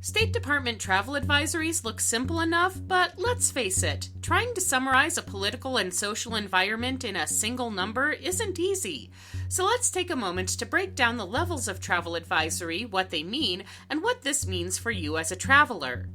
State Department travel advisories look simple enough, but let's face it, trying to summarize a political and social environment in a single number isn't easy. So let's take a moment to break down the levels of travel advisory, what they mean, and what this means for you as a traveler.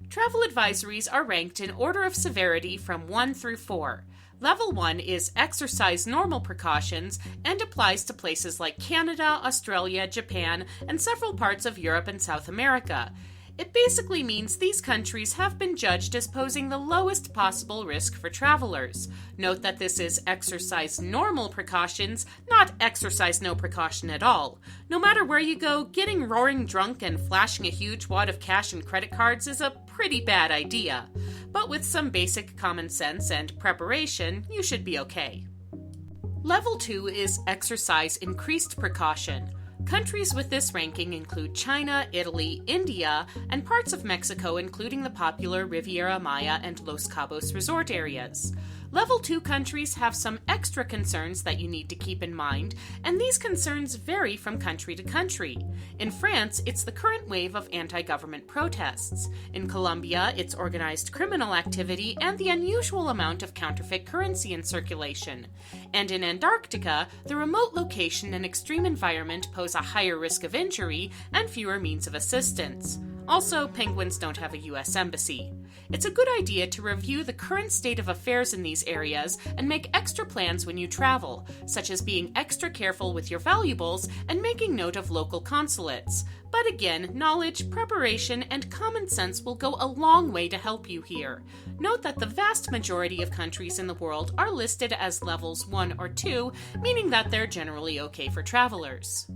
Travel advisories are ranked in order of severity from 1 through 4. Level 1 is exercise normal precautions and applies to places like Canada, Australia, Japan, and several parts of Europe and South America. It basically means these countries have been judged as posing the lowest possible risk for travelers. Note that this is exercise normal precautions, not exercise no precaution at all. No matter where you go, getting roaring drunk and flashing a huge wad of cash and credit cards is a pretty bad idea. But with some basic common sense and preparation, you should be okay. Level 2 is exercise increased precaution. Countries with this ranking include China, Italy, India, and parts of Mexico, including the popular Riviera Maya and Los Cabos resort areas. Level 2 countries have some extra concerns that you need to keep in mind, and these concerns vary from country to country. In France, it's the current wave of anti-government protests. In Colombia, it's organized criminal activity and the unusual amount of counterfeit currency in circulation. And in Antarctica, the remote location and extreme environment pose a higher risk of injury and fewer means of assistance. Also, penguins don't have a U.S. embassy. It's a good idea to review the current state of affairs in these areas and make extra plans when you travel, such as being extra careful with your valuables and making note of local consulates. But again, knowledge, preparation, and common sense will go a long way to help you here. Note that the vast majority of countries in the world are listed as levels 1 or 2, meaning that they're generally okay for travelers.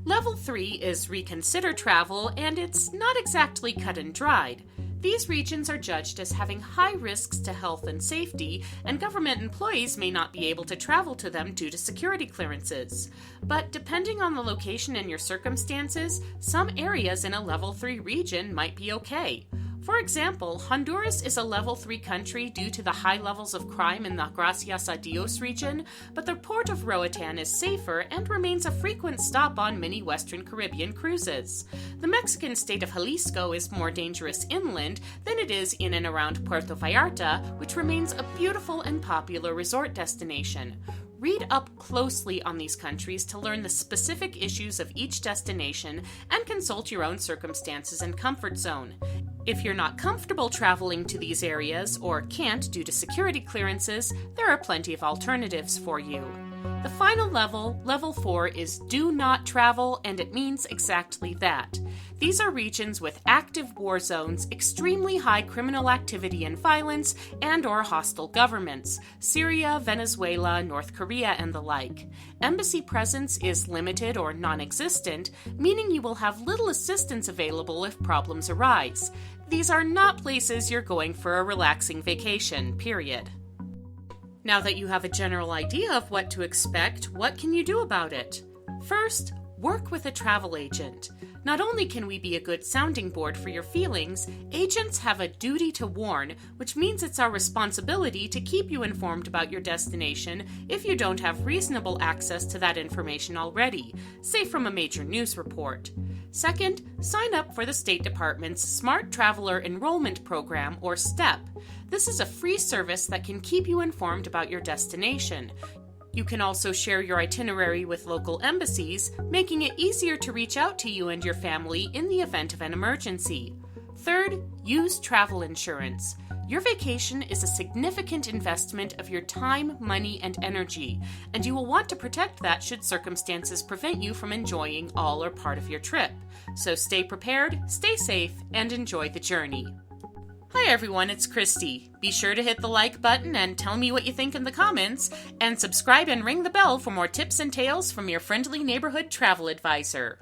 Level 3 is reconsider travel, and it's not exactly cut and dried. These regions are judged as having high risks to health and safety, and government employees may not be able to travel to them due to security clearances. But depending on the location and your circumstances, some areas in a Level 3 region might be okay. For example, Honduras is a Level 3 country due to the high levels of crime in the Gracias a Dios region, but the port of Roatan is safer and remains a frequent stop on many Western Caribbean cruises. The Mexican state of Jalisco is more dangerous inland than it is in and around Puerto Vallarta, which remains a beautiful and popular resort destination. Read up closely on these countries to learn the specific issues of each destination and consult your own circumstances and comfort zone. If you're not comfortable traveling to these areas or can't due to security clearances, there are plenty of alternatives for you. The final level, Level 4, is do not travel, and it means exactly that. These are regions with active war zones, extremely high criminal activity and violence, and/or hostile governments, Syria, Venezuela, North Korea, and the like. Embassy presence is limited or non-existent, meaning you will have little assistance available if problems arise. These are not places you're going for a relaxing vacation, period. Now that you have a general idea of what to expect, what can you do about it? First, work with a travel agent. Not only can we be a good sounding board for your feelings, agents have a duty to warn, which means it's our responsibility to keep you informed about your destination if you don't have reasonable access to that information already, say from a major news report. Second, sign up for the State Department's Smart Traveler Enrollment Program, or STEP. This is a free service that can keep you informed about your destination. You can also share your itinerary with local embassies, making it easier to reach out to you and your family in the event of an emergency. Third, use travel insurance. Your vacation is a significant investment of your time, money, and energy, and you will want to protect that should circumstances prevent you from enjoying all or part of your trip. So stay prepared, stay safe, and enjoy the journey. Hi everyone, it's Christy. Be sure to hit the like button and tell me what you think in the comments, and subscribe and ring the bell for more tips and tales from your friendly neighborhood travel advisor.